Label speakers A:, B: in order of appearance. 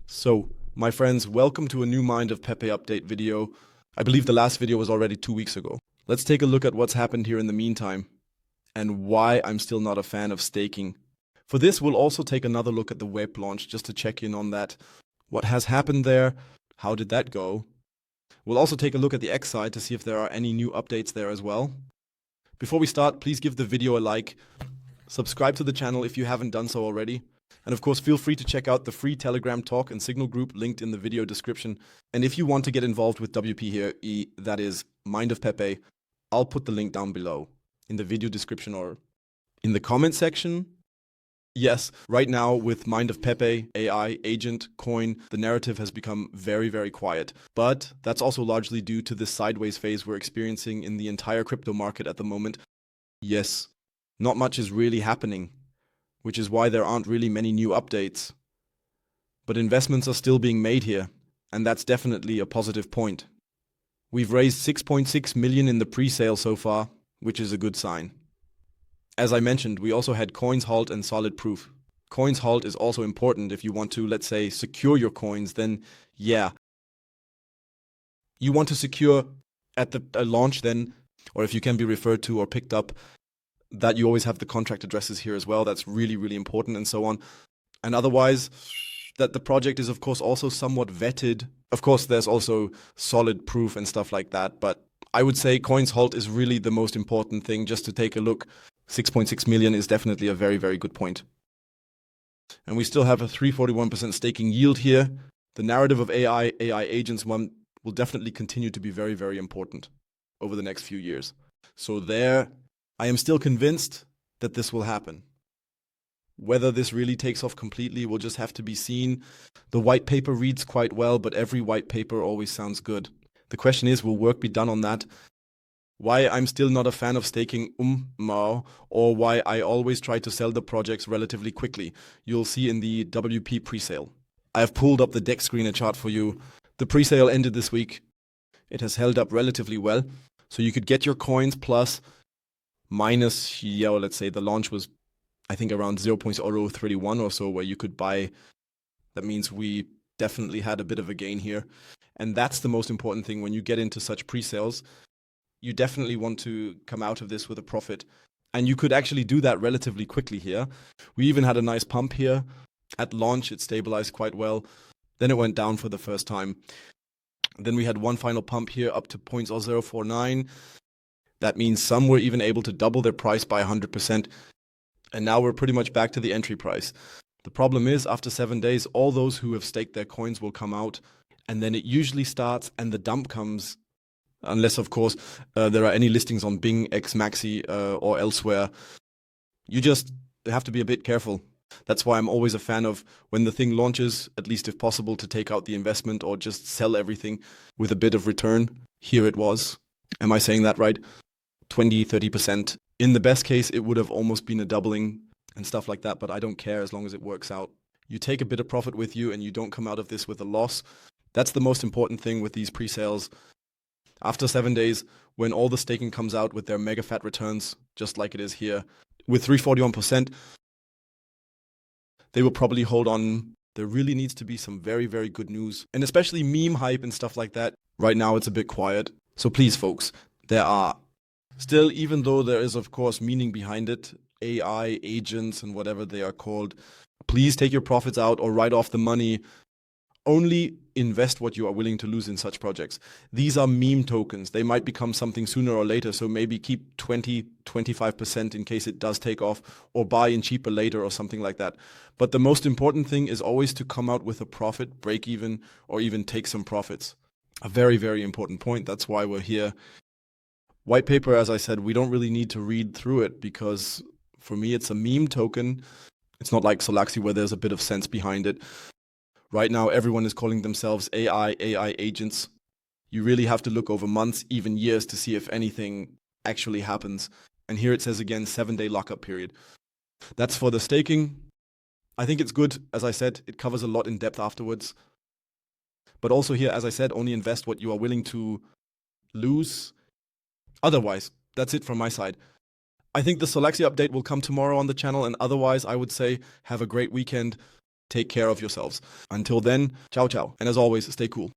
A: So, my friends, welcome to a new Mind of Pepe update video. I believe the last video was already 2 weeks ago. Let's take a look at what's happened here in the meantime and why I'm still not a fan of staking. For this, we'll also take another look at the web launch just to check in on that. What has happened there? How did that go? We'll also take a look at the X side to see if there are any new updates there as well. Before we start, please give the video a like, subscribe to the channel if you haven't done so already, and of course feel free to check out the free Telegram talk and Signal group linked in the video description. And if you want to get involved with WpHG, that is Mind of Pepe, I'll put the link down below in the video description or in the comment section. Yes, right now with Mind of Pepe, AI, agent, coin, the narrative has become very, very quiet. But that's also largely due to this sideways phase we're experiencing in the entire crypto market at the moment. Yes, not much is really happening, which is why there aren't really many new updates. But investments are still being made here, and that's definitely a positive point. We've raised 6.6 million in the pre-sale so far, which is a good sign. As I mentioned, we also had coins halt and solid proof. Coins halt is also important if you want to, let's say, secure your coins, then yeah. You want to secure at the launch then, or if you can be referred to or picked up, that you always have the contract addresses here as well. That's really, really important and so on. And otherwise, that the project is of course also somewhat vetted. Of course, there's also solid proof and stuff like that, but I would say coins halt is really the most important thing just to take a look. 6.6 million is definitely a very, very good point. And we still have a 341% staking yield here. The narrative of AI agents one will definitely continue to be very, very important over the next few years. So there, I am still convinced that this will happen. Whether this really takes off completely will just have to be seen. The white paper reads quite well, but every white paper always sounds good. The question is, will work be done on that? Why I'm still not a fan of staking or why I always try to sell the projects relatively quickly. You'll see in the WP presale. I have pulled up the deck screener chart for you. The presale ended this week. It has held up relatively well. So you could get your coins plus minus, let's say the launch was, I think, around 0.031 or so, where you could buy. That means we definitely had a bit of a gain here. And that's the most important thing when you get into such pre-sales. You definitely want to come out of this with a profit. And you could actually do that relatively quickly here. We even had a nice pump here. At launch, it stabilized quite well. Then it went down for the first time. Then we had one final pump here up to 0.049. That means some were even able to double their price by 100%. And now we're pretty much back to the entry price. The problem is, after 7 days, all those who have staked their coins will come out. And then it usually starts and the dump comes. Unless, of course, there are any listings on Bing, Xmaxi, or elsewhere. You just have to be a bit careful. That's why I'm always a fan of, when the thing launches, at least if possible, to take out the investment or just sell everything with a bit of return. Here it was. Am I saying that right? 20, 30%. In the best case, it would have almost been a doubling and stuff like that, but I don't care as long as it works out. You take a bit of profit with you and you don't come out of this with a loss. That's the most important thing with these pre-sales. After 7 days, when all the staking comes out with their mega fat returns, just like it is here, with 341%, they will probably hold on. There really needs to be some very, very good news, and especially meme hype and stuff like that. Right now, it's a bit quiet. So please, folks, there are still, even though there is, of course, meaning behind it, AI, agents, and whatever they are called, please take your profits out or write off the money. Only invest what you are willing to lose in such projects. These are meme tokens. They might become something sooner or later, so maybe keep 20, 25% in case it does take off, or buy in cheaper later or something like that. But the most important thing is always to come out with a profit, break even, or even take some profits. A very, very important point. That's why we're here. White paper, as I said, we don't really need to read through it because for me it's a meme token. It's not like Solaxi where there's a bit of sense behind it. Right now, everyone is calling themselves AI agents. You really have to look over months, even years, to see if anything actually happens. And here it says again, 7-day lockup period. That's for the staking. I think it's good. As I said, it covers a lot in depth afterwards. But also here, as I said, only invest what you are willing to lose. Otherwise, that's it from my side. I think the Solaxi update will come tomorrow on the channel. And otherwise, I would say have a great weekend. take care of yourselves. Until then, ciao ciao. And as always, stay cool.